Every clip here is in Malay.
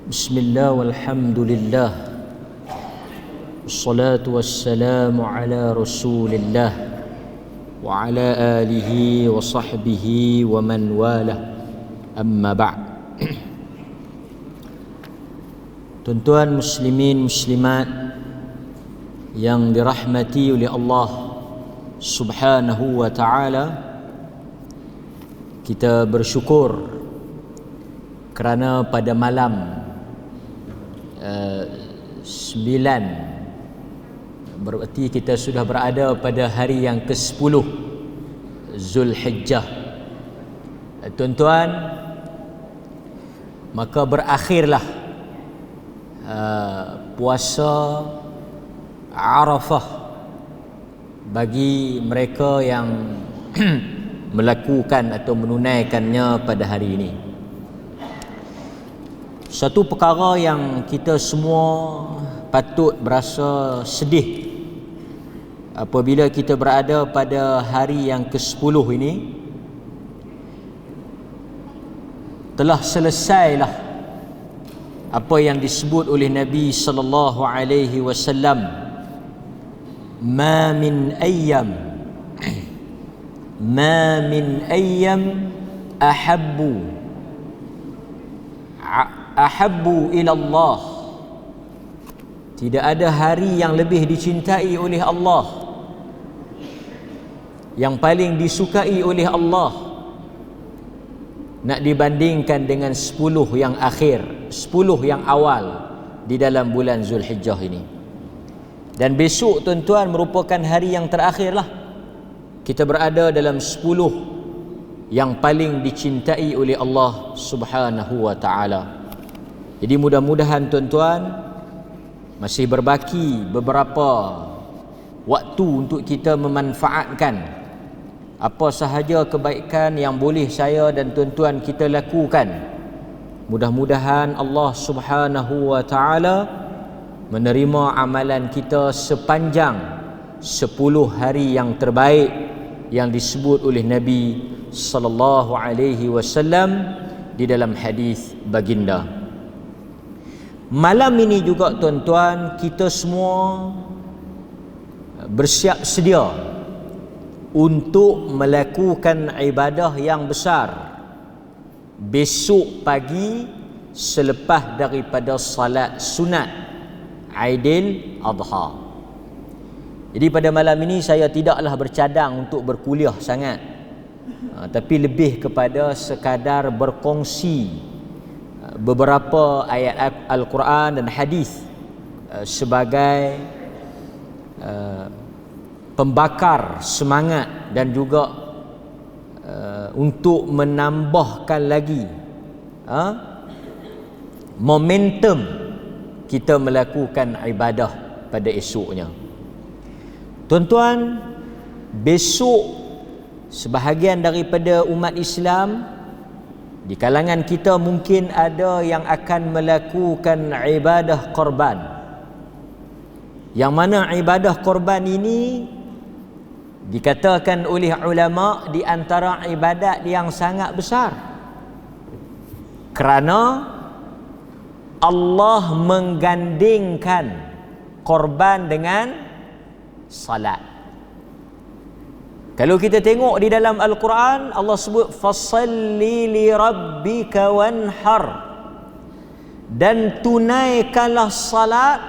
Bismillah walhamdulillah wassalatu wassalamu ala rasulillah wa ala alihi wa sahbihi wa man wala amma ba'd. Tuan-tuan muslimin muslimat yang dirahmati oleh Allah subhanahu wa ta'ala, kita bersyukur kerana pada malam 9, berarti kita sudah berada pada hari yang ke-10 Zulhijjah. Tuan-tuan, maka berakhirlah puasa Arafah bagi mereka yang melakukan atau menunaikannya pada hari ini. Satu perkara yang kita semua patut berasa sedih apabila kita berada pada hari yang ke-10 ini, telah selesailah apa yang disebut oleh Nabi sallallahu alaihi wasallam, ma min ayyam ahabbu ila Allah. Tidak ada hari yang lebih dicintai oleh Allah, yang paling disukai oleh Allah, nak dibandingkan dengan 10 yang akhir, 10 yang awal di dalam bulan Zulhijjah ini. Dan besok tuan-tuan merupakan hari yang terakhir lah. Kita berada dalam 10 yang paling dicintai oleh Allah subhanahu wa ta'ala. Jadi mudah-mudahan tuan-tuan masih berbaki beberapa waktu untuk kita memanfaatkan apa sahaja kebaikan yang boleh saya dan tuan-tuan kita lakukan. Mudah-mudahan Allah subhanahu wa ta'ala menerima amalan kita sepanjang 10 hari yang terbaik yang disebut oleh Nabi sallallahu alaihi wasallam di dalam hadis baginda. Malam ini juga tuan-tuan, kita semua bersiap sedia untuk melakukan ibadah yang besar besok pagi selepas daripada salat sunat Aidil Adha. Jadi pada malam ini saya tidaklah bercadang untuk berkuliah sangat, tapi lebih kepada sekadar berkongsi beberapa ayat Al-Quran dan hadis sebagai pembakar semangat dan juga untuk menambahkan lagi momentum kita melakukan ibadah pada esoknya. Tuan-tuan, besok sebahagian daripada umat Islam di kalangan kita mungkin ada yang akan melakukan ibadah korban, yang mana ibadah korban ini dikatakan oleh ulama di antara ibadat yang sangat besar, kerana Allah menggandingkan korban dengan salat. Kalau kita tengok di dalam Al-Quran, Allah sebut fasalli li rabbika wanhar, dan tunaikanlah salat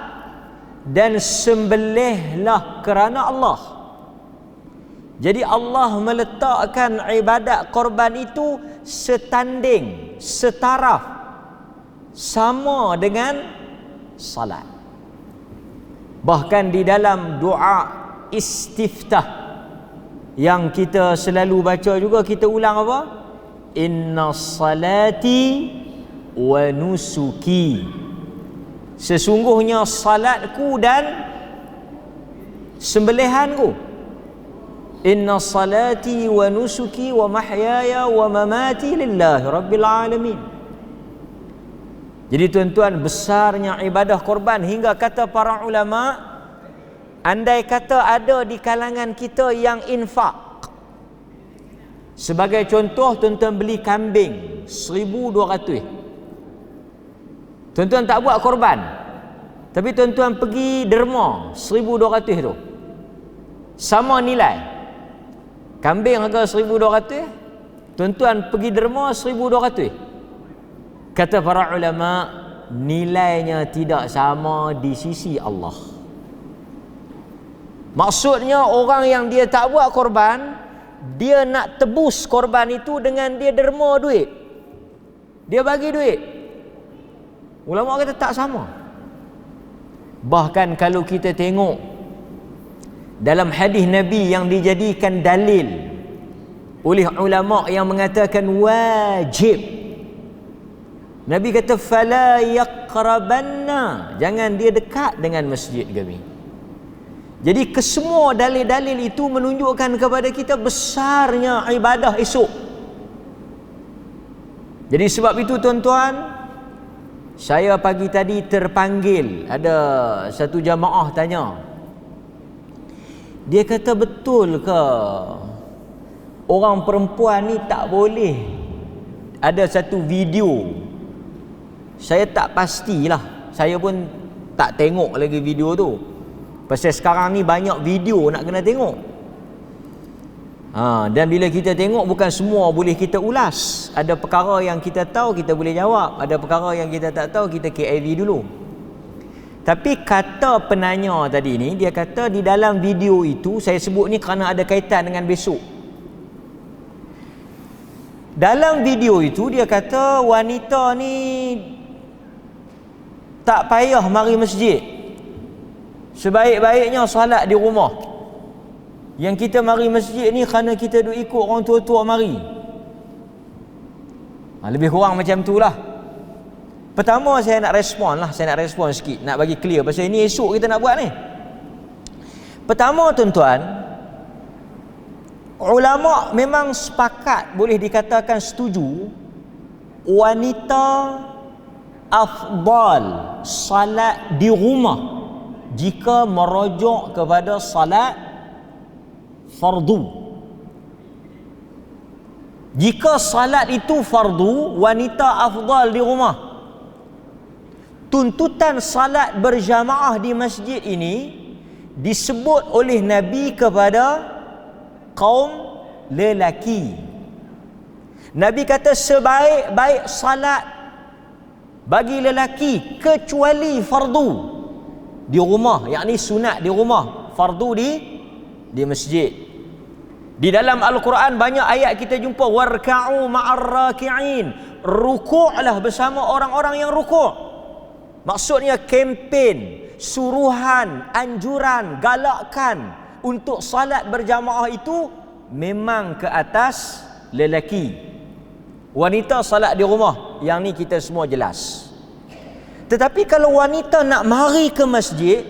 dan sembelihlah kerana Allah. Jadi Allah meletakkan ibadat korban itu setanding, setaraf, sama dengan salat. Bahkan di dalam doa istiftah yang kita selalu baca juga, kita ulang apa? Inna salati wa nusuki, sesungguhnya salatku dan sembelihanku. Inna salati wa nusuki wa mahyaya wa mamati lillahi rabbil alamin. Jadi tuan-tuan, besarnya ibadah korban hingga kata para ulama, andai kata ada di kalangan kita yang infak, sebagai contoh tuan-tuan beli kambing 1,200, Tuan-tuan tak buat korban, tapi tuan-tuan pergi derma 1,200 tu, sama nilai. Kambing harga 1,200, tuan-tuan pergi derma 1,200. Kata para ulama, nilainya tidak sama di sisi Allah. Maksudnya orang yang dia tak buat korban, dia nak tebus korban itu dengan dia derma duit, dia bagi duit. Ulama kata tak sama. Bahkan kalau kita tengok dalam hadis Nabi yang dijadikan dalil oleh ulama yang mengatakan wajib, Nabi kata fala yaqrabanna, jangan dia dekat dengan masjid kami. Jadi kesemua dalil-dalil itu menunjukkan kepada kita besarnya ibadah esok. Jadi sebab itu tuan-tuan, saya pagi tadi terpanggil, ada satu jamaah tanya, dia kata betul ke orang perempuan ni tak boleh, ada satu video, saya tak pastilah, saya pun tak tengok lagi video tu, pasal sekarang ni banyak video nak kena tengok. Dan bila kita tengok, bukan semua boleh kita ulas. Ada perkara yang kita tahu kita boleh jawab, ada perkara yang kita tak tahu kita KIV dulu. Tapi kata penanya tadi ni, dia kata di dalam video itu, saya sebut ni kerana ada kaitan dengan besok. Dalam video itu dia kata wanita ni tak payah mari masjid, sebaik-baiknya solat di rumah. Yang kita mari masjid ni kerana kita duk ikut orang tua-tua mari. Lebih kurang macam tu lah. Pertama saya nak respon sikit, nak bagi clear pasal ini esok kita nak buat ni. Pertama tuan-tuan, ulama memang sepakat, boleh dikatakan setuju, wanita afdal salat di rumah jika merujuk kepada salat fardu. Jika salat itu fardu, wanita afdal di rumah. Tuntutan salat berjamaah di masjid ini disebut oleh Nabi kepada kaum lelaki. Nabi kata sebaik-baik salat bagi lelaki kecuali fardu di rumah, yakni sunat di rumah, fardu di masjid. Di dalam Al-Quran banyak ayat kita jumpa warka'u ma'ar raki'in, rukuklah bersama orang-orang yang rukuk. Maksudnya kempen, suruhan, anjuran, galakkan untuk salat berjamaah itu memang ke atas lelaki. Wanita salat di rumah, yang ni kita semua jelas. Tetapi kalau wanita nak mari ke masjid,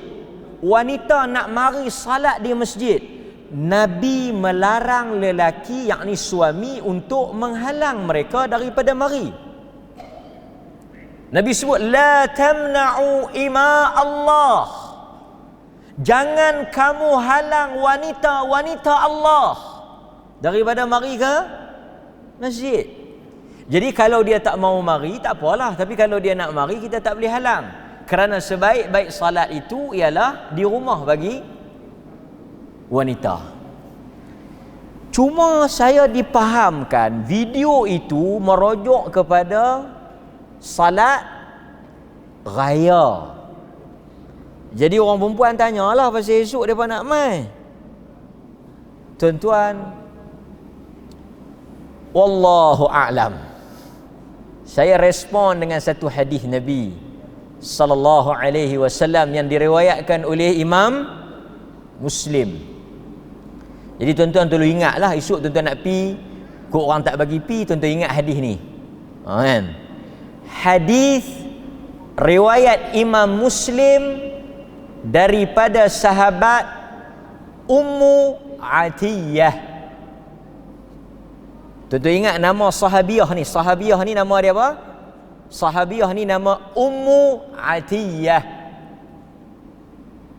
wanita nak mari salat di masjid, Nabi melarang lelaki, yakni suami, untuk menghalang mereka daripada mari. Nabi sebut la tamna'u ima Allah, jangan kamu halang wanita-wanita Allah daripada mari ke masjid. Jadi kalau dia tak mau mari tak apalah, tapi kalau dia nak mari kita tak boleh halang, kerana sebaik-baik salat itu ialah di rumah bagi wanita. Cuma saya dipahamkan video itu merujuk kepada salat raya. Jadi orang perempuan tanyalah pasal esok mereka nak mai. Tuan-tuan, wallahu a'lam, saya respon dengan satu hadis Nabi sallallahu alaihi wasallam yang diriwayatkan oleh Imam Muslim. Jadi tuan-tuan tolong ingatlah, esok tuan-tuan nak pi, kok orang tak bagi pi, tuan-tuan ingat hadis ni. Kan? Hadis riwayat Imam Muslim daripada sahabat Ummu Atiyah. Tuan-tuan ingat nama sahabiah ni. Sahabiah ni nama dia apa? Sahabiah ni nama Ummu Atiyah.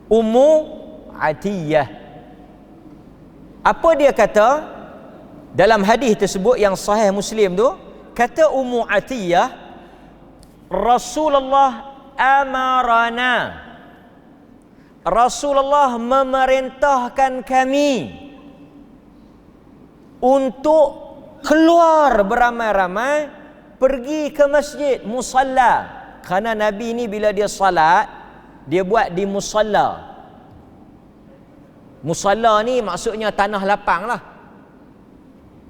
Ummu Atiyah. Apa dia kata dalam hadis tersebut yang sahih Muslim tu? Kata Ummu Atiyah, Rasulullah amarana, Rasulullah memerintahkan kami untuk keluar beramai-ramai pergi ke masjid, musalla. Kerana Nabi ni bila dia salat, dia buat di musalla. Musalla ni maksudnya tanah lapang lah.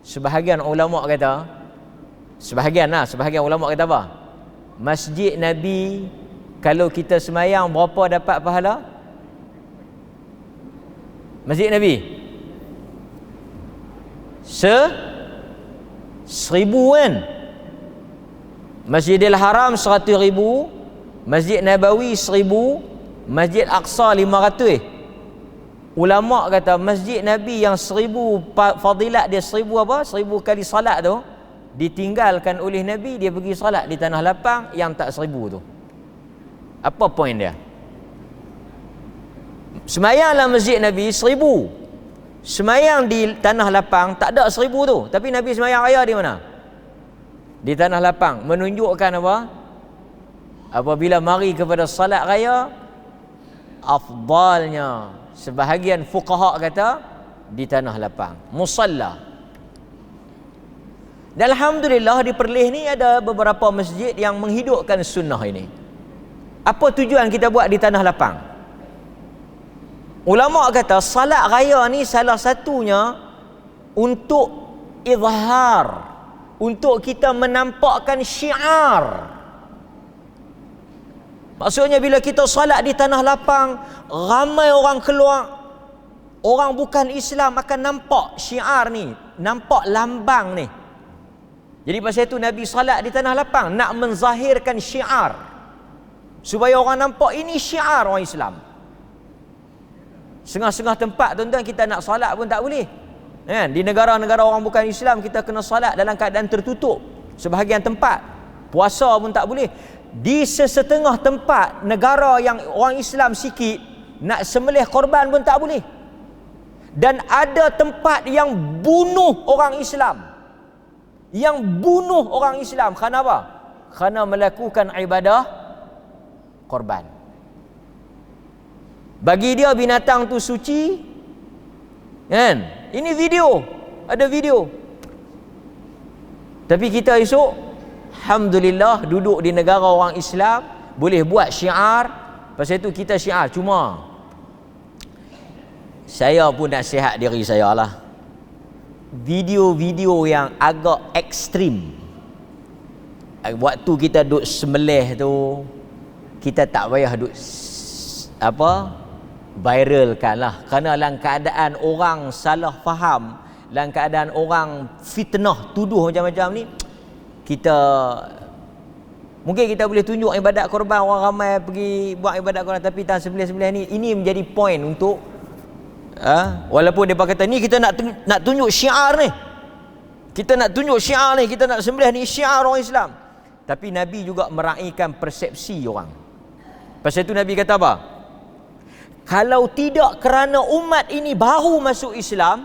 Sebahagian ulama kata, sebahagian ulama kata apa? Masjid Nabi, kalau kita semayang berapa dapat pahala? Masjid Nabi 1,000 kan? Masjidil Haram 100,000, Masjid Nabawi 1,000, Masjid Aqsa 500. Ulama kata masjid Nabi yang 1,000 fadilat dia 1,000 apa? 1,000 kali salat tu ditinggalkan oleh Nabi, dia pergi salat di tanah lapang yang tak 1,000 tu. Apa poin dia? Semayanglah masjid Nabi 1,000. Semayang di tanah lapang tak ada 1,000 tu. Tapi Nabi semayang raya di mana? Di tanah lapang. Menunjukkan apa? Apabila mari kepada salat raya, afdalnya, sebahagian fuqaha kata, di tanah lapang, musalla. Dan alhamdulillah di Perlis ni ada beberapa masjid yang menghidupkan sunnah ini. Apa tujuan kita buat di tanah lapang? Ulama kata salat raya ni salah satunya untuk izhar, untuk kita menampakkan syiar. Maksudnya bila kita salat di tanah lapang, ramai orang keluar, orang bukan Islam akan nampak syiar ni, nampak lambang ni. Jadi pasal itu Nabi salat di tanah lapang, nak menzahirkan syiar, supaya orang nampak ini syiar orang Islam. Setengah-setengah tempat tuan-tuan kita nak salat pun tak boleh. Kan? Di negara-negara orang bukan Islam kita kena salat dalam keadaan tertutup. Sebahagian tempat puasa pun tak boleh. Di sesetengah tempat negara yang orang Islam sikit, nak sembelih korban pun tak boleh. Dan ada tempat yang bunuh orang Islam. Yang bunuh orang Islam kerana apa? Kerana melakukan ibadah korban. Bagi dia binatang tu suci, kan? Ini video, ada video. Tapi kita esok, alhamdulillah duduk di negara orang Islam, boleh buat syiar. Pasal itu kita syiar. Cuma saya pun nasihat diri saya lah, video-video yang agak ekstrim, waktu kita duduk sembelih tu, kita tak payah duduk viralkan lah. Kerana dalam keadaan orang salah faham, dalam keadaan orang fitnah, tuduh macam-macam ni, kita mungkin kita boleh tunjuk ibadat korban, orang ramai pergi buat ibadat korban, tapi tak sembelih-sembelih ni, ini menjadi poin untuk walaupun dia kata ni kita nak tunjuk syiar ni, kita nak tunjuk syiar ni, kita nak sembelih ni syiar orang Islam. Tapi Nabi juga meraihkan persepsi orang. Pasal itu Nabi kata apa? Kalau tidak kerana umat ini baru masuk Islam,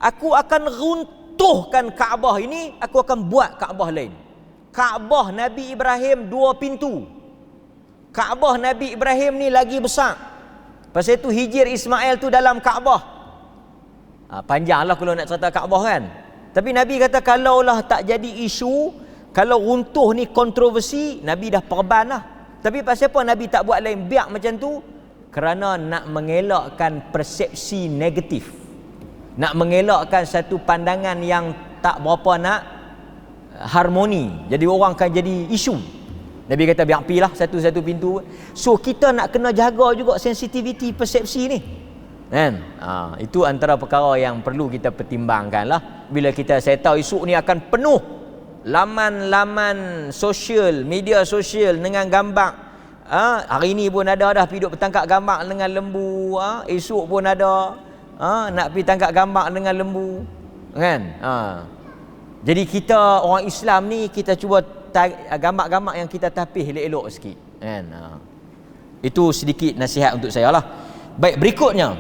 aku akan runtuhkan Kaabah ini, aku akan buat Kaabah lain. Kaabah Nabi Ibrahim 2 pintu. Kaabah Nabi Ibrahim ni lagi besar. Pasal itu hijir Ismail tu dalam Kaabah. Panjanglah kalau nak cerita Kaabah kan. Tapi Nabi kata kalaulah tak jadi isu, kalau runtuh ni kontroversi, Nabi dah perban lah. Tapi pasal apa Nabi tak buat lain, biar macam tu? Kerana nak mengelakkan persepsi negatif, nak mengelakkan satu pandangan yang tak berapa nak harmoni, jadi orang akan jadi isu. Nabi kata biar pilah satu-satu pintu. So kita nak kena jaga juga sensitiviti persepsi ni, kan? Itu antara perkara yang perlu kita pertimbangkan lah. Bila saya tahu esok ni akan penuh laman-laman sosial, media sosial dengan gambar. Hari ni pun ada dah pergi bertangkap gambar dengan lembu. Esok pun ada nak pergi tangkap gambar dengan lembu, kan? Jadi kita orang Islam ni, kita cuba gambar-gambar yang kita tapih elok-elok sikit, kan? Itu sedikit nasihat untuk saya lah. Baik, berikutnya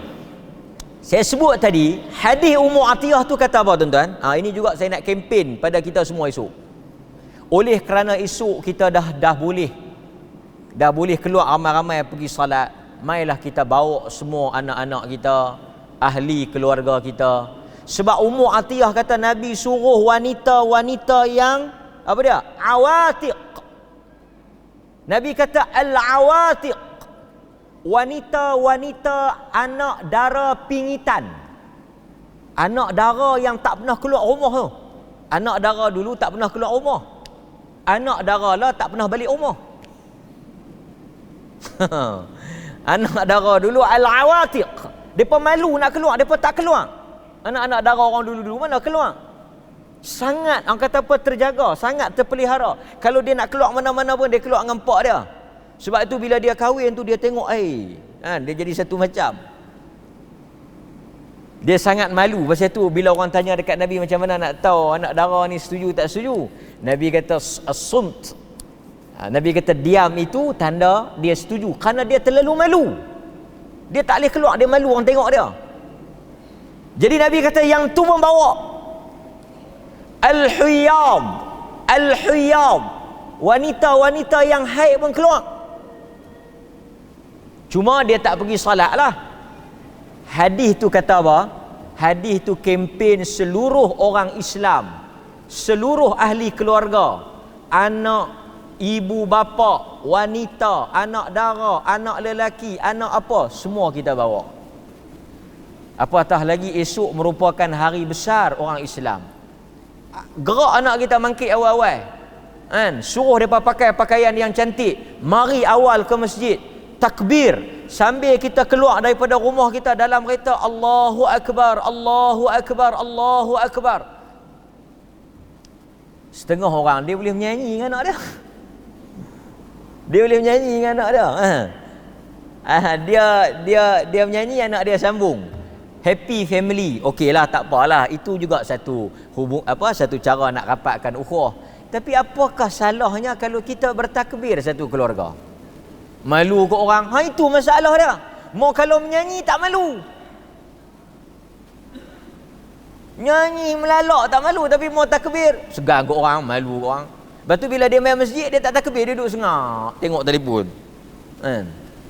saya sebut tadi hadis Ummu Atiyah tu kata apa tuan-tuan? Ini juga saya nak kempen pada kita semua esok. Oleh kerana esok kita dah boleh keluar ramai-ramai pergi salat, mailah kita bawa semua anak-anak kita, ahli keluarga kita. Sebab Ummu Atiyah kata Nabi suruh wanita-wanita yang apa dia? Awatiq. Nabi kata al-awatiq, wanita-wanita anak dara pingitan. Anak dara yang tak pernah keluar rumah tu. Anak dara dulu tak pernah keluar rumah. Anak dara lah tak pernah balik rumah. Anak dara dulu al-awatiq. Depa malu nak keluar, depa tak keluar. Anak-anak dara orang dulu-dulu mana keluar? Sangat, orang kata apa, terjaga, sangat terpelihara. Kalau dia nak keluar mana-mana pun dia keluar dengan pak dia. Sebab itu bila dia kahwin tu dia tengok dia jadi satu macam. Dia sangat malu. Pasal tu bila orang tanya dekat Nabi macam mana nak tahu anak dara ni setuju tak setuju, Nabi kata as-sumt. Nabi kata diam itu tanda dia setuju, kerana dia terlalu malu. Dia tak boleh keluar, dia malu orang tengok dia. Jadi Nabi kata yang tu membawa al-huyab, wanita-wanita yang haid pun keluar. Cuma dia tak pergi salat lah. Hadis tu kata apa? Hadis tu kempen seluruh orang Islam, seluruh ahli keluarga, anak, ibu bapa, wanita, anak dara, anak lelaki, anak apa, semua kita bawa. Apatah lagi esok merupakan hari besar orang Islam. Gerak anak kita mangkit awal-awal, suruh mereka pakai pakaian yang cantik, mari awal ke masjid, takbir, sambil kita keluar daripada rumah kita dalam kereta, Allahu Akbar, Allahu Akbar, Allahu Akbar. Setengah orang dia boleh menyanyi dengan anak dia. Dia boleh menyanyi dengan anak dia. Dia menyanyi, anak dia sambung. Happy family. Okeylah, tak apalah. Itu juga satu satu cara nak rapatkan ukhuwah. Tapi apakah salahnya kalau kita bertakbir satu keluarga? Malu ke orang? Itu masalah dia. Mau kalau menyanyi tak malu. Nyanyi melalak tak malu, tapi mau takbir segan ke orang, malu ke orang. Lepas tu bila dia main masjid, dia tak takbir, dia duduk sengak tengok telefon.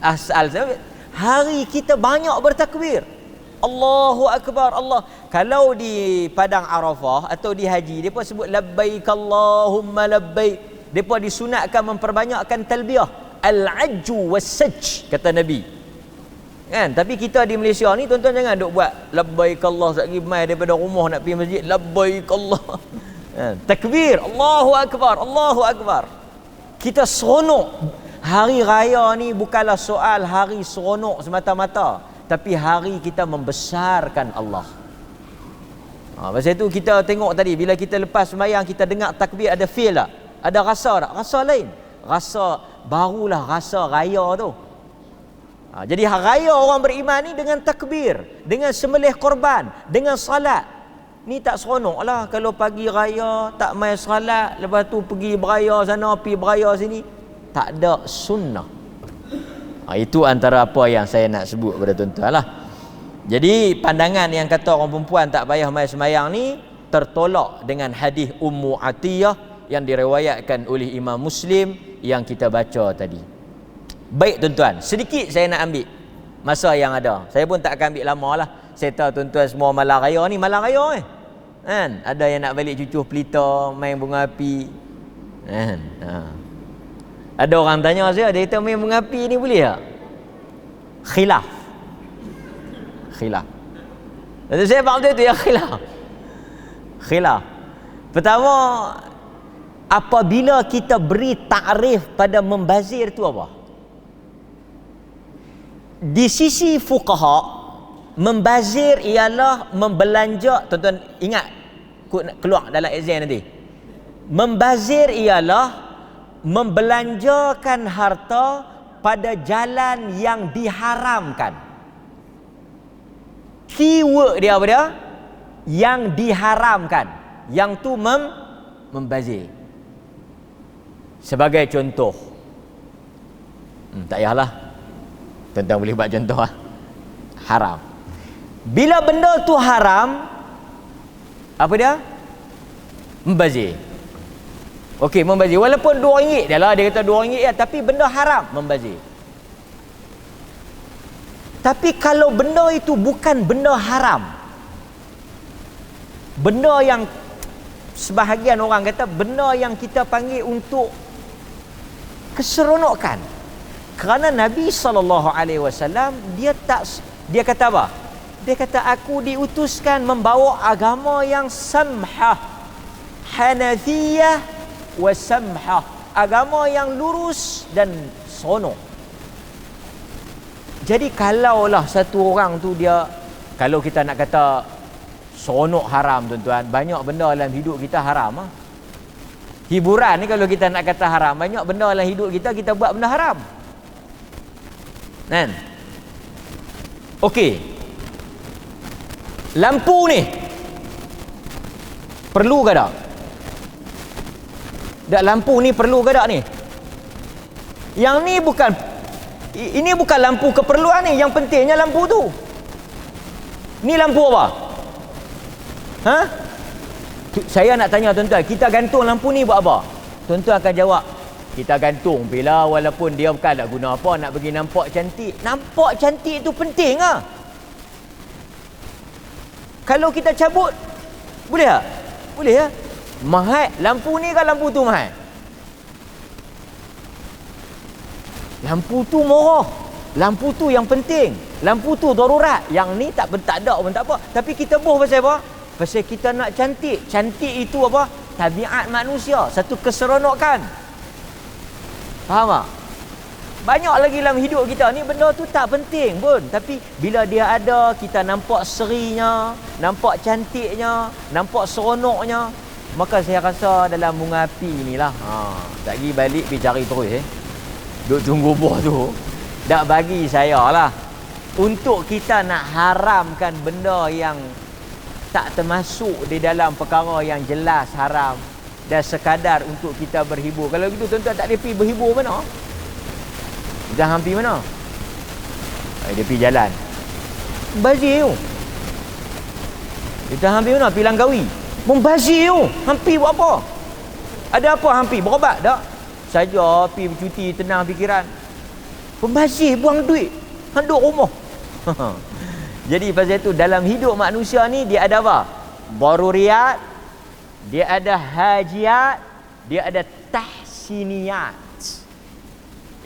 Asal hari kita banyak bertakbir. Allahu Akbar, Allah. Kalau di Padang Arafah atau di haji, depa sebut labbaik Allahumma labbaik. Depa disunatkan memperbanyakkan talbiyah, al-ajju was-sajj, kata Nabi. Tapi kita di Malaysia ni tuan-tuan jangan duk buat labbaik Allah satgi mai daripada rumah nak pergi masjid, labbaik Allah. Takbir, Allahu Akbar, Allahu Akbar. Kita seronok. Hari raya ni bukanlah soal hari seronok semata-mata, tapi hari kita membesarkan Allah. Pasal itu kita tengok tadi, bila kita lepas sembahyang kita dengar takbir, ada feel tak? Ada rasa tak? Rasa lain. Rasa barulah rasa raya tu. Jadi raya orang beriman ni dengan takbir, dengan sembelih korban, dengan salat. Ni tak seronok lah kalau pagi raya tak main salat, lepas tu pergi beraya sana, pergi beraya sini. Tak ada sunnah. Itu antara apa yang saya nak sebut kepada tuan-tuan lah. Jadi pandangan yang kata orang perempuan tak payah mai sembahyang ni tertolak dengan hadis Ummu Atiyah yang diriwayatkan oleh Imam Muslim yang kita baca tadi. Baik tuan-tuan, sedikit saya nak ambil masa yang ada. Saya pun tak akan ambil lama lah. Saya tahu tuan-tuan semua malam raya ni malam raya ada yang nak balik cucuh pelita, main bunga api. Ada orang tanya saya, dia kata main bunga api ni boleh tak? Khilaf. Lepas saya faham tu ya, khilaf. Pertama, apabila kita beri takrif pada membazir tu apa? Di sisi fuqaha, membazir ialah membelanja. Tuan-tuan ingat keluar dalam exam nanti. Membazir ialah membelanjakan harta pada jalan yang diharamkan. Keyword dia apa dia? Yang diharamkan. Yang tu membazir. Sebagai contoh, tak payahlah, tuan-tuan boleh buat contoh lah. Haram. Bila benda tu haram, apa dia? Membazir. Okey, membazir. Walaupun RM2 dah lah, dia kata RM2 ya, tapi benda haram membazir. Tapi kalau benda itu bukan benda haram, benda yang sebahagian orang kata benda yang kita panggil untuk keseronokan. Kerana Nabi SAW dia kata apa? Dia kata aku diutuskan membawa agama yang samhah, Hanafiyah wa samhah, agama yang lurus dan seronok. Jadi kalaulah satu orang tu dia, kalau kita nak kata seronok haram tuan-tuan, banyak benda dalam hidup kita haram lah. Hiburan ni kalau kita nak kata haram, banyak benda dalam hidup kita buat benda haram. Kan? Okey. Lampu ni perlu ke tak? Tak, lampu ni perlu ke tak ni? Yang ni bukan, ini bukan lampu keperluan ni, yang pentingnya lampu tu. Ni lampu apa? Ha? Saya nak tanya tuan-tuan, kita gantung lampu ni buat apa? Tuan-tuan akan jawab, kita gantung bila walaupun dia bukan nak guna apa, nak bagi nampak cantik. Nampak cantik tu penting ah. Kalau kita cabut, boleh tak? Boleh ya? Mahal lampu ni kan lampu tu mahal? Lampu tu murah. Lampu tu yang penting. Lampu tu darurat. Yang ni tak ada pun tak apa. Tapi kita buh pasal apa? Pasal kita nak cantik. Cantik itu apa? Tabiat manusia. Satu keseronokan. Faham tak? Banyak lagi dalam hidup kita ni benda tu tak penting pun. Tapi bila dia ada, kita nampak serinya, nampak cantiknya, nampak seronoknya. Maka saya rasa dalam bunga api inilah, tak pergi balik pergi cari terus duk tunggu buah tu. Tak bagi saya lah, untuk kita nak haramkan benda yang tak termasuk di dalam perkara yang jelas haram dan sekadar untuk kita berhibur. Kalau gitu tuan-tuan tak boleh pergi berhibur mana? Dah hampir mana? Dia pergi jalan membazir tu. Dia hampir mana? Pergi Langkawi membazir tu. Hampir buat apa? Ada apa hampir? Berobat tak? Saja pergi bercuti, tenang fikiran. Membazir, buang duit, handuk rumah. Jadi pasal itu dalam hidup manusia ni dia ada apa? Daruriyat, dia ada hajiat, dia ada tahsiniyat.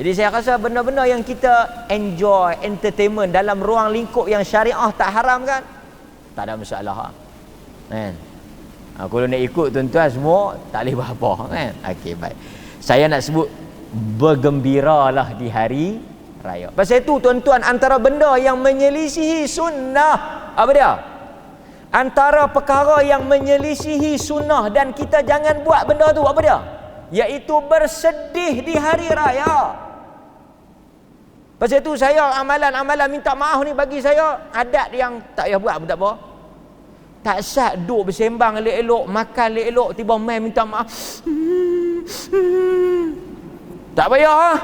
Jadi saya rasa benda-benda yang kita enjoy, entertainment dalam ruang lingkup yang syariah tak haram kan, tak ada masalah kan? Kalau nak ikut tuan-tuan semua tak boleh buat apa kan? Okey, baik. Saya nak sebut bergembiralah di hari raya. Pasal itu tuan-tuan, antara benda yang menyelisihi sunnah, apa dia? Antara perkara yang menyelisihi sunnah dan kita jangan buat benda tu, apa dia? Iaitu bersedih di hari raya. Pasal itu saya amalan-amalan minta maaf ni bagi saya adat yang tak payah buat pun tak apa. Tak sat duduk bersembang elok-elok, makan elok-elok, tiba main minta maaf. Tak payah lah.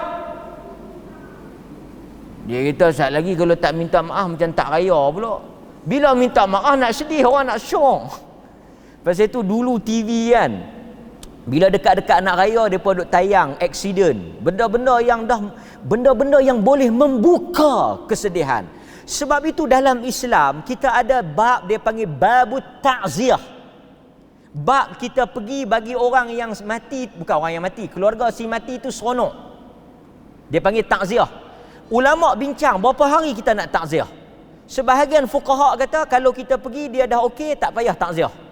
Dia kata sat lagi kalau tak minta maaf macam tak raya pula. Bila minta maaf nak sedih, orang nak syok. Pasal itu dulu TV kan, bila dekat-dekat nak raya depa duk tayang aksiden, benda-benda yang boleh membuka kesedihan. Sebab itu dalam Islam kita ada bab dia panggil babut ta'ziyah. Bab kita pergi bagi orang yang mati, bukan orang yang mati, keluarga si mati itu seronok. Dia panggil ta'ziyah. Ulama bincang berapa hari kita nak ta'ziyah. Sebahagian fuqaha kata kalau kita pergi dia dah okey, tak payah ta'ziyah.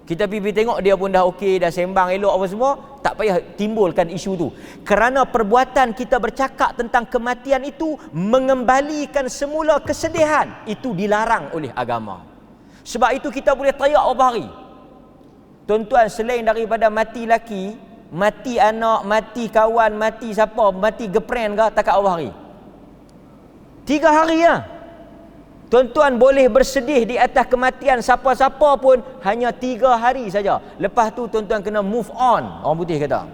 Kita pergi tengok dia pun dah okey, dah sembang elok apa semua, tak payah timbulkan isu tu. Kerana perbuatan kita bercakap tentang kematian itu mengembalikan semula kesedihan, itu dilarang oleh agama. Sebab itu kita boleh teriak berapa hari. Tuan-tuan, selain daripada mati laki, mati anak, mati kawan, mati siapa, mati girlfriend ke, takat berapa hari? 3 hari lah. Tuan-tuan boleh bersedih di atas kematian siapa-siapa pun hanya 3 hari saja. Lepas tu tuan-tuan kena move on, orang putih kata.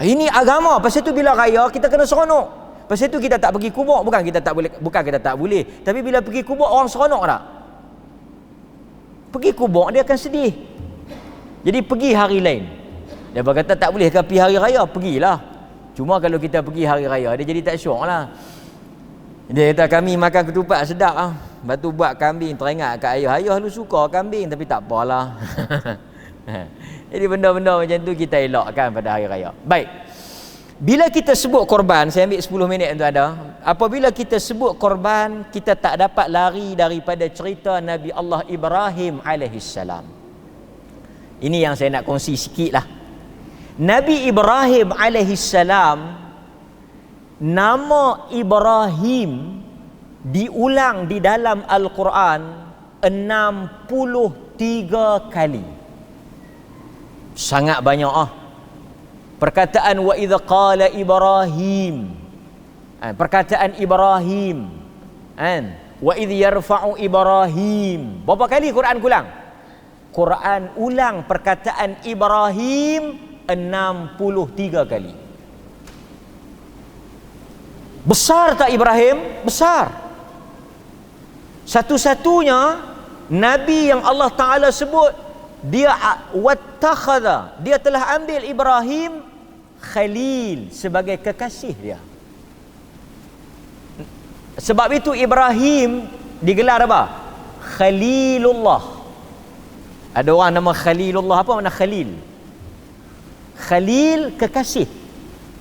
Ini agama. Pasal tu bila raya kita kena seronok. Pasal tu kita tak pergi kubur, bukan kita tak boleh. Tapi bila pergi kubur orang seronok tak? Pergi kubur dia akan sedih. Jadi pergi hari lain. Dia berkata tak boleh ke pergi hari raya? Pergilah. Cuma kalau kita pergi hari raya, dia jadi tak syok lah. Dia kata kami makan ketupat sedap lah. Lepas tu buat kambing, teringat kat ayah. Ayah lu suka kambing tapi tak apalah. Jadi benda-benda macam tu kita elakkan pada hari raya. Baik. Bila kita sebut korban, saya ambil 10 minit untuk ada. Apabila kita sebut korban, kita tak dapat lari daripada cerita Nabi Allah Ibrahim alaihissalam. Ini yang saya nak kongsi sikit lah. Nabi Ibrahim alaihissalam, nama Ibrahim diulang di dalam Al-Quran 63 kali. Sangat banyak perkataan wa idza qala Ibrahim, perkataan Ibrahim, wa idz yarfa'u Ibrahim. Berapa kali Quran ulang? Quran ulang perkataan Ibrahim 63 kali. Besar tak Ibrahim? Besar. Satu-satunya Nabi yang Allah Ta'ala sebut, dia wattakhadha, dia telah ambil Ibrahim Khalil sebagai kekasih dia. Sebab itu Ibrahim digelar apa? Khalilullah. Ada orang nama Khalilullah. Apa makna Khalil? Khalil, kekasih.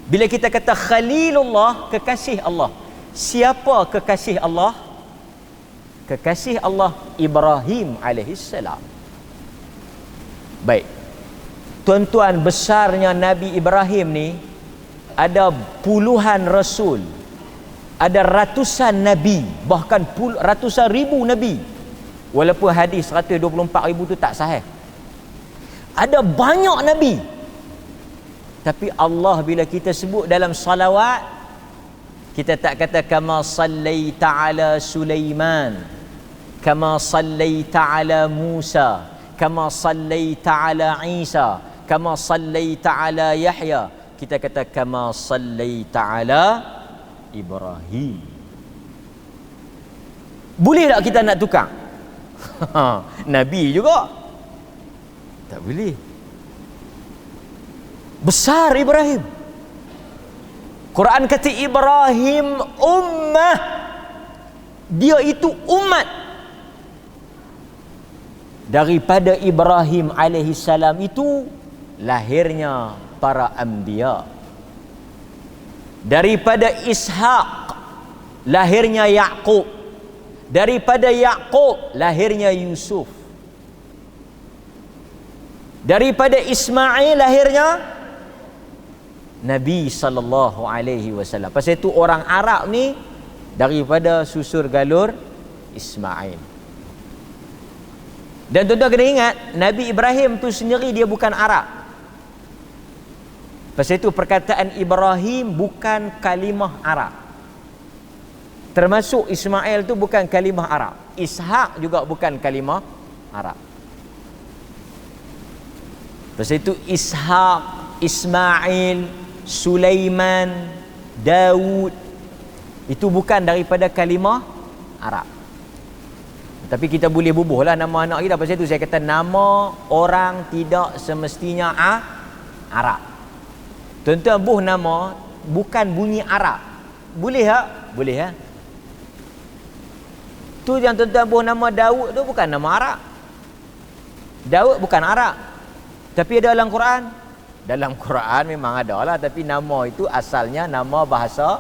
Bila kita kata Khalilullah, kekasih Allah. Siapa kekasih Allah? Kekasih Allah Ibrahim alaihissalam. Baik. Tuan-tuan, besarnya Nabi Ibrahim ni, ada puluhan rasul, ada ratusan nabi, bahkan ratusan ribu nabi. Walaupun hadis 124,000 tu tak sahih. Ada banyak nabi. Tapi Allah bila kita sebut dalam salawat, kita tak kata kama sallaita ala Sulaiman, kama sallaita ala Musa, kama sallaita ala Isa, kama sallaita ala Yahya. Kita kata kama sallaita ala Ibrahim. Boleh tak kita nak tukar? Nabi juga tak boleh. Besar Ibrahim. Quran kata Ibrahim ummah, dia itu umat. Daripada Ibrahim alaihissalam itu lahirnya para anbiya. Daripada Ishaq lahirnya Yaqub. Daripada Yaqub lahirnya Yusuf. Daripada Ismail lahirnya Nabi sallallahu alaihi wasallam. Pasal itu orang Arab ni daripada susur galur Ismail. Dan tuan-tuan kena ingat, Nabi Ibrahim tu sendiri dia bukan Arab. Pasal itu perkataan Ibrahim bukan kalimah Arab. Termasuk Ismail tu bukan kalimah Arab. Ishaq juga bukan kalimah Arab. Pasal itu Ishaq, Ismail, Sulaiman, Daud itu bukan daripada kalimah Arab. Tapi kita boleh bubuhlah nama anak kita. Pasal itu saya kata nama orang tidak semestinya Arab. Tuan-tuan buh nama bukan bunyi Arab. Boleh tak? Boleh ya. Tu yang tuan-tuan buh nama Daud tu bukan nama Arab. Daud bukan Arab. Tapi ada dalam Quran. Dalam Quran memang ada lah. Tapi nama itu asalnya nama bahasa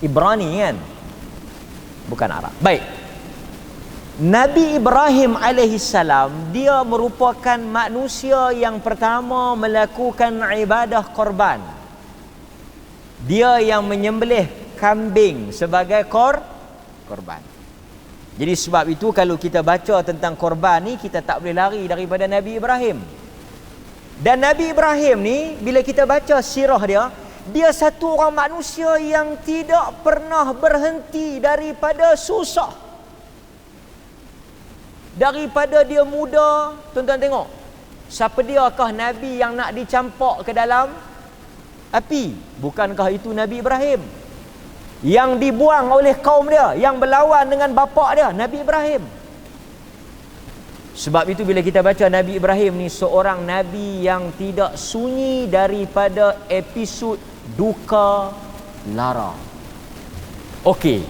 Ibrani kan. Bukan Arab. Baik. Nabi Ibrahim alaihissalam, dia merupakan manusia yang pertama melakukan ibadah korban. Dia yang menyembelih kambing sebagai korban. Jadi sebab itu kalau kita baca tentang korban ni, kita tak boleh lari daripada Nabi Ibrahim. Dan Nabi Ibrahim ni, bila kita baca sirah dia, dia satu orang manusia yang tidak pernah berhenti daripada susah. Daripada dia muda, tuan-tuan tengok, siapa diakah Nabi yang nak dicampak ke dalam api? Bukankah itu Nabi Ibrahim? Yang dibuang oleh kaum dia, yang berlawan dengan bapa dia, Nabi Ibrahim. Sebab itu bila kita baca Nabi Ibrahim ni seorang Nabi yang tidak sunyi daripada episod duka lara. Okey.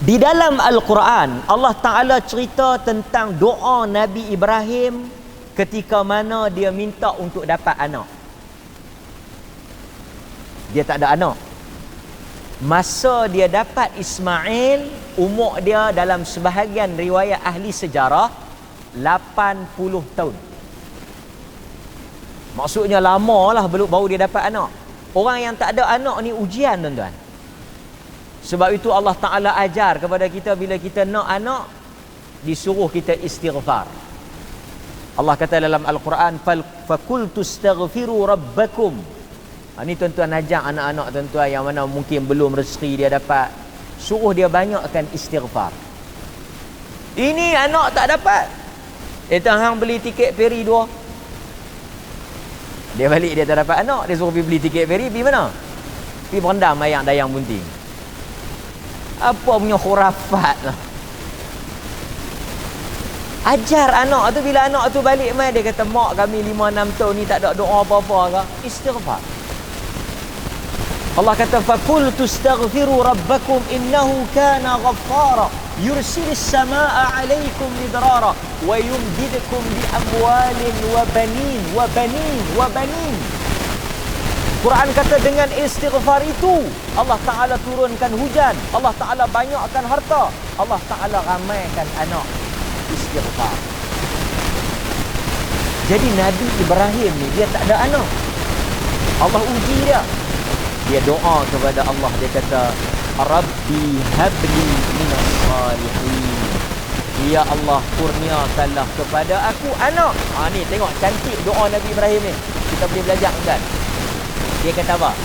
Di dalam Al-Quran, Allah Ta'ala cerita tentang doa Nabi Ibrahim ketika mana dia minta untuk dapat anak. Dia tak ada anak. Masa dia dapat Ismail, umur dia dalam sebahagian riwayat ahli sejarah 80 tahun. Maksudnya lama lah baru dia dapat anak. Orang yang tak ada anak ni ujian, tuan-tuan. Sebab itu Allah Ta'ala ajar kepada kita bila kita nak anak, disuruh kita istighfar. Allah kata dalam Al-Quran, fakultu astaghfiru rabbakum. Ini tuan-tuan ajak anak-anak tuan-tuan yang mana mungkin belum rezeki dia dapat, suruh dia banyakkan istighfar. Ini anak tak dapat, hang beli tiket feri 2. Dia balik dia tak dapat anak, dia suruh pergi beli tiket feri, pergi mana? Pergi berendam ayam dayang bunting. Apa punya khurafat lah. Ajar anak tu, bila anak tu balik mai dia kata, mak kami 5-6 tahun ni tak ada doa apa-apa ke? Istighfar. Allah kata, faqultu astaghfiru rabbakum innahu kana ghaffara yursilis samaa'a 'alaikum midrara wa yumdidkum bi amwalin wa banin. Quran kata dengan istighfar itu Allah Ta'ala turunkan hujan, Allah Ta'ala banyakkan harta, Allah Ta'ala ramaikan anak. Istighfar. Jadi Nabi Ibrahim ni dia tak ada anak, Allah uji dia. Dia doa kepada Allah, dia kata, Rabbi habli minas salihin. Ya Allah, kurniakanlah kepada aku anak. Ni tengok cantik doa Nabi Ibrahim ni. Kita boleh belajar kan? Dia kata apa?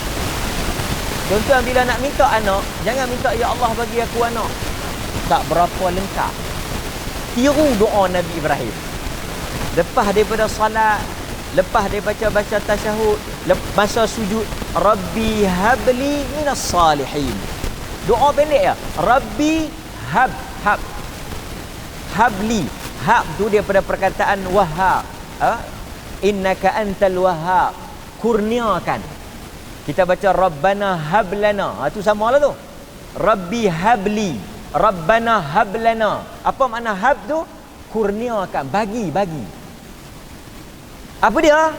Tuan-tuan, bila nak minta anak, jangan minta ya Allah bagi aku anak. Tak berapa lengkap. Tiru doa Nabi Ibrahim. Lepas daripada salat, lepas dia baca tasyahud, masa sujud, Rabbi habli minas salihin. Doa pendek ya. Rabbi habli. Hab tu daripada perkataan wahhab. Innaka antal wahhab. Kurniakan. Kita baca Rabbana hablana. Itu samalah tu. Rabbi habli. Rabbana hablana. Apa makna hab tu? Kurniakan, bagi. Apa dia?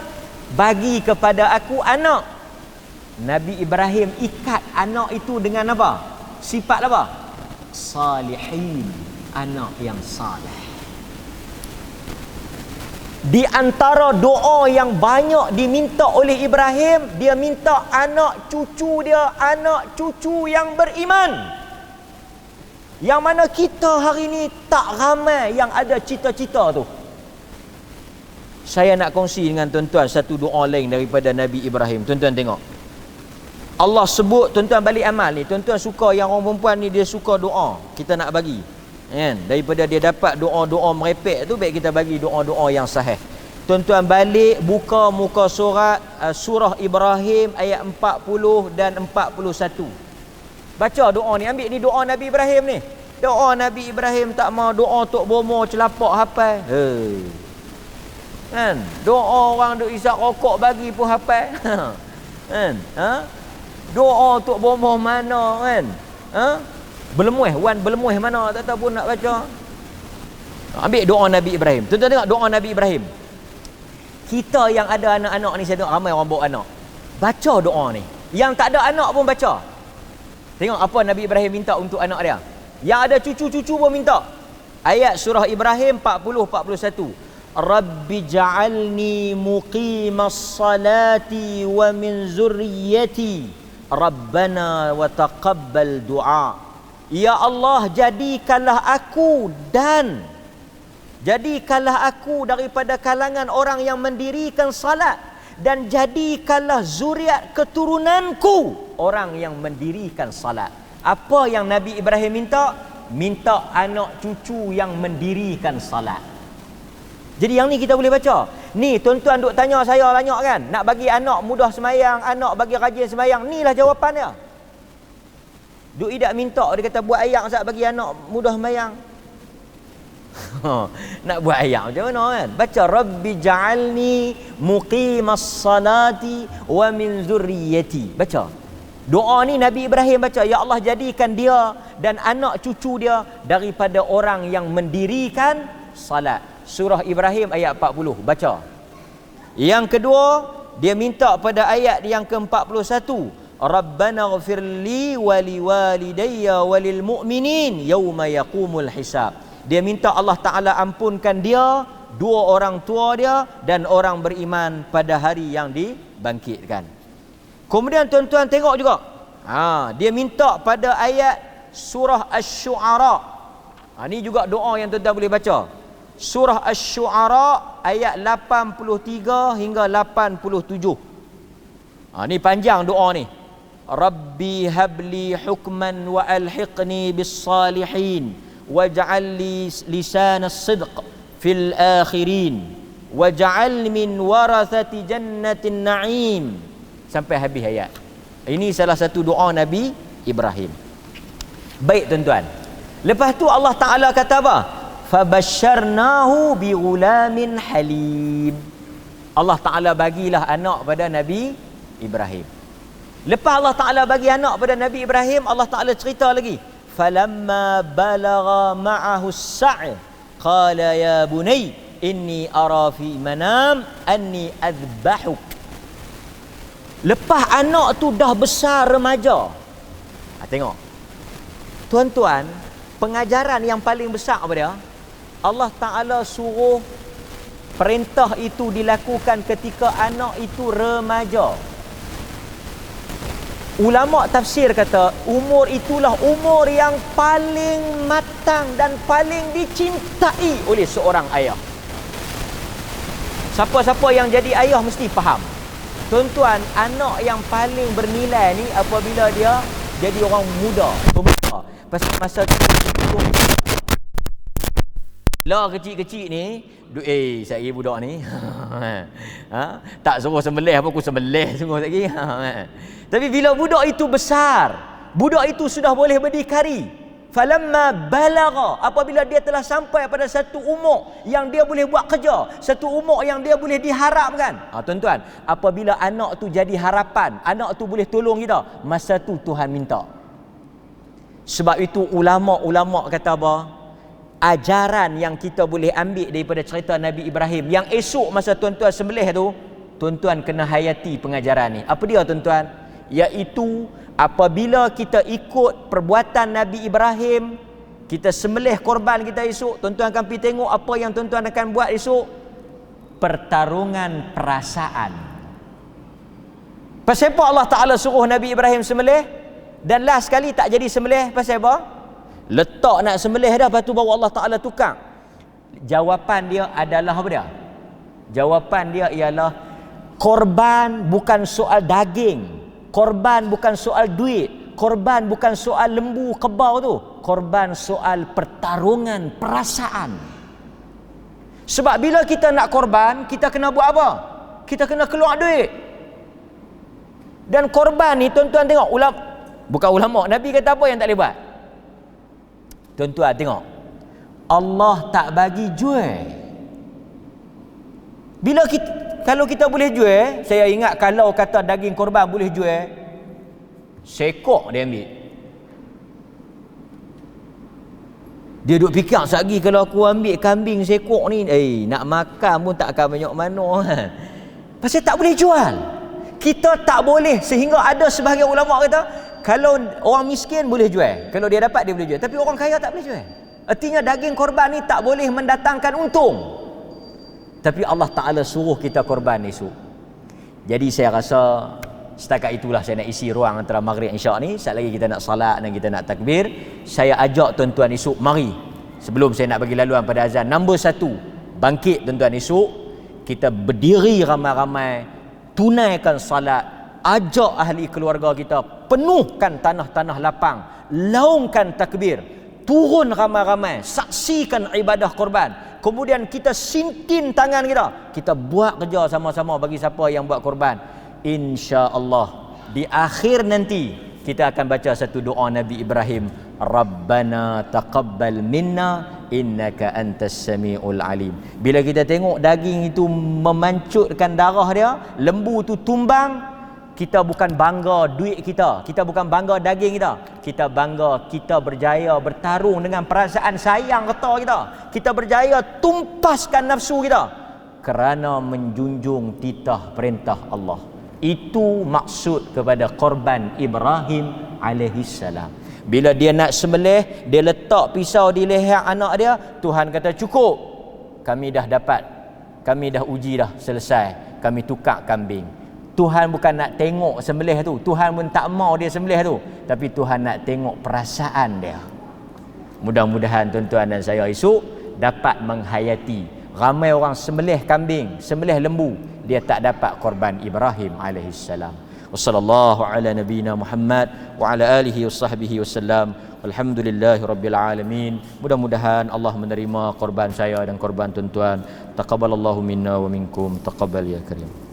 Bagi kepada aku anak. Nabi Ibrahim ikat anak itu dengan apa? Sifat apa? Salihin. Anak yang saleh. Di antara doa yang banyak diminta oleh Ibrahim, dia minta anak cucu dia, anak cucu yang beriman. Yang mana kita hari ni tak ramai yang ada cita-cita tu. Saya nak kongsi dengan tuan-tuan satu doa lain daripada Nabi Ibrahim. Tuan-tuan tengok. Allah sebut, tuan-tuan balik amal ni. Tuan-tuan suka yang orang perempuan ni, dia suka doa. Kita nak bagi. Kan? Daripada dia dapat doa-doa merepek tu, baik kita bagi doa-doa yang sahih. Tuan-tuan balik, buka muka surat surah Ibrahim ayat 40 dan 41. Baca doa ni, ambil ni doa Nabi Ibrahim ni. Doa Nabi Ibrahim tak mau doa Tok Bomo celapak hafal. Kan? Doa orang duk isap rokok bagi pun hafal. Kan? Doa Tok Bomo mana kan? Belemuih, wan belemuih mana tak tahu pun nak baca. Ambil doa Nabi Ibrahim. Tuan-tuan tengok doa Nabi Ibrahim. Kita yang ada anak-anak ni, saya tengok ramai orang bawa anak. Baca doa ni. Yang tak ada anak pun baca. Tengok apa Nabi Ibrahim minta untuk anak dia. Yang ada cucu-cucu pun minta. Ayat surah Ibrahim 40-41. Rabbi ja'alni muqimas salati wa min zurriyyati. Rabbana wa taqabbal du'a. Ya Allah, jadikanlah aku daripada kalangan orang yang mendirikan salat, dan jadikanlah zuriat keturunanku orang yang mendirikan salat. Apa yang Nabi Ibrahim minta? Minta anak cucu yang mendirikan salat. Jadi yang ni kita boleh baca. Ni tuan-tuan duk tanya saya banyak kan, nak bagi anak mudah semayang, anak bagi rajin semayang. Inilah jawapan dia. Duk idak minta, dia kata buat ayam sat bagi anak mudah semayang. Nak buat ayat macam mana kan? Baca Rabbi ja'alni muqimas salati wa min zurriyyati. Baca. Doa ni Nabi Ibrahim baca, ya Allah jadikan dia dan anak cucu dia daripada orang yang mendirikan salat. Surah Ibrahim ayat 40. Baca. Yang kedua, dia minta pada ayat yang ke-41, Rabbana ghfirli wa liwalidayya walil mu'minin yauma yaqumul hisab. Dia minta Allah Ta'ala ampunkan dia, dua orang tua dia dan orang beriman pada hari yang dibangkitkan. Kemudian tuan-tuan tengok juga. Dia minta pada ayat surah Asy-Syu'ara. Ni juga doa yang tuan-tuan boleh baca. Surah Asy-Syu'ara ayat 83 hingga 87. Ni panjang doa ni. Rabbi habli hukman wa alhiqni bis salihin waj'al li lisanas sidq fil akhirin waj'al min warathati jannatin na'im. Sampai habis ayat. Ini salah satu doa Nabi Ibrahim. Baik tuan-tuan. Lepas tu Allah Ta'ala kata apa? Fabasyarnahu bighulamin halim. Allah Ta'ala bagilah anak pada Nabi Ibrahim. Lepas Allah Ta'ala bagi anak pada Nabi Ibrahim, Allah Ta'ala cerita lagi. Falamma balagha ma'ahu as-sa'i qala ya bunay inni ara fi manam anni adbahuk. Lepas anak tu dah besar remaja. Tengok. Tuan-tuan, pengajaran yang paling besar apa dia? Allah Ta'ala suruh perintah itu dilakukan ketika anak itu remaja. Ulama tafsir kata umur itulah umur yang paling matang dan paling dicintai oleh seorang ayah. Siapa-siapa yang jadi ayah mesti faham. Tuan-tuan, anak yang paling bernilai ni apabila dia jadi orang muda. Pasal masa tu lah kecil-kecil ni, saya budak ni. Tak suruh sembelih apa aku sembelih sungguh lagi. Tapi bila budak itu besar, budak itu sudah boleh berdikari. Falamma balagha, apabila dia telah sampai pada satu umur yang dia boleh buat kerja, satu umur yang dia boleh diharapkan. Tuan-tuan, apabila anak tu jadi harapan, anak tu boleh tolong kita, masa tu Tuhan minta. Sebab itu ulama-ulama kata apa? Ajaran yang kita boleh ambil daripada cerita Nabi Ibrahim, yang esok masa tuan-tuan sembelih tu, tuan-tuan kena hayati pengajaran ni. Apa dia tuan-tuan? Iaitu apabila kita ikut perbuatan Nabi Ibrahim, kita sembelih korban kita esok, tuan-tuan akan pergi tengok apa yang tuan-tuan akan buat esok. Pertarungan perasaan. Pasal apa Allah Ta'ala suruh Nabi Ibrahim sembelih, dan last sekali tak jadi sembelih? Pasal apa? Letak nak sembelih dah, lepas tu baru Allah Ta'ala tukar. Jawapan dia adalah apa dia? Jawapan dia ialah korban bukan soal daging, korban bukan soal duit, korban bukan soal lembu kebau tu, korban soal pertarungan perasaan. Sebab bila kita nak korban, kita kena buat apa? Kita kena keluar duit. Dan korban ni tuan-tuan tengok, bukan ulama, Nabi kata apa yang tak boleh buat? Tuan-tuan tengok, Allah tak bagi jual. Bila kalau kita boleh jual, saya ingat kalau kata daging korban boleh jual, sekok dia ambil. Dia duk fikir lagi, kalau aku ambil kambing sekok ni, nak makan pun tak akan banyak mana. Pasal tak boleh jual. Kita tak boleh, sehingga ada sebahagian ulama kata, kalau orang miskin boleh jual, kalau dia dapat dia boleh jual, tapi orang kaya tak boleh jual. Artinya daging korban ni tak boleh mendatangkan untung. Tapi Allah Ta'ala suruh kita korban esok. Jadi saya rasa setakat itulah saya nak isi ruang antara maghrib isyak ni. Sekejap lagi kita nak salat dan kita nak takbir. Saya ajak tuan-tuan esok, mari, sebelum saya nak bagi laluan pada azan, nombor 1, bangkit tuan-tuan esok. Kita berdiri ramai-ramai, tunaikan salat, ajak ahli keluarga kita, penuhkan tanah-tanah lapang, laungkan takbir, turun ramai-ramai, saksikan ibadah korban. Kemudian kita sintin tangan kita buat kerja sama-sama bagi siapa yang buat korban. InsyaAllah di akhir nanti kita akan baca satu doa Nabi Ibrahim, Rabbana taqabbal minna innaka antas samiul alim. Bila kita tengok daging itu memancutkan darah dia, lembu tu tumbang, kita bukan bangga duit kita, kita bukan bangga daging kita bangga kita berjaya bertarung dengan perasaan sayang kita berjaya tumpaskan nafsu kita kerana menjunjung titah perintah Allah. Itu maksud kepada korban Ibrahim alaihissalam. Bila dia nak sembelih, dia letak pisau di leher anak dia, Tuhan kata cukup, kami dah dapat, kami dah uji dah selesai, kami tukar kambing. Tuhan bukan nak tengok sembelih tu, Tuhan pun tak mau dia sembelih tu, tapi Tuhan nak tengok perasaan dia. Mudah-mudahan tuan-tuan dan saya esok dapat menghayati. Ramai orang sembelih kambing, sembelih lembu, dia tak dapat korban Ibrahim alaihissalam. Wassallallahu ala nabiyyina Muhammad wa ala alihi wasahbihi wasallam. Alhamdulillahi rabbil alamin. Mudah-mudahan Allah menerima korban saya dan korban tuan-tuan. Taqabbalallahu minna wa minkum. Taqabbal ya karim.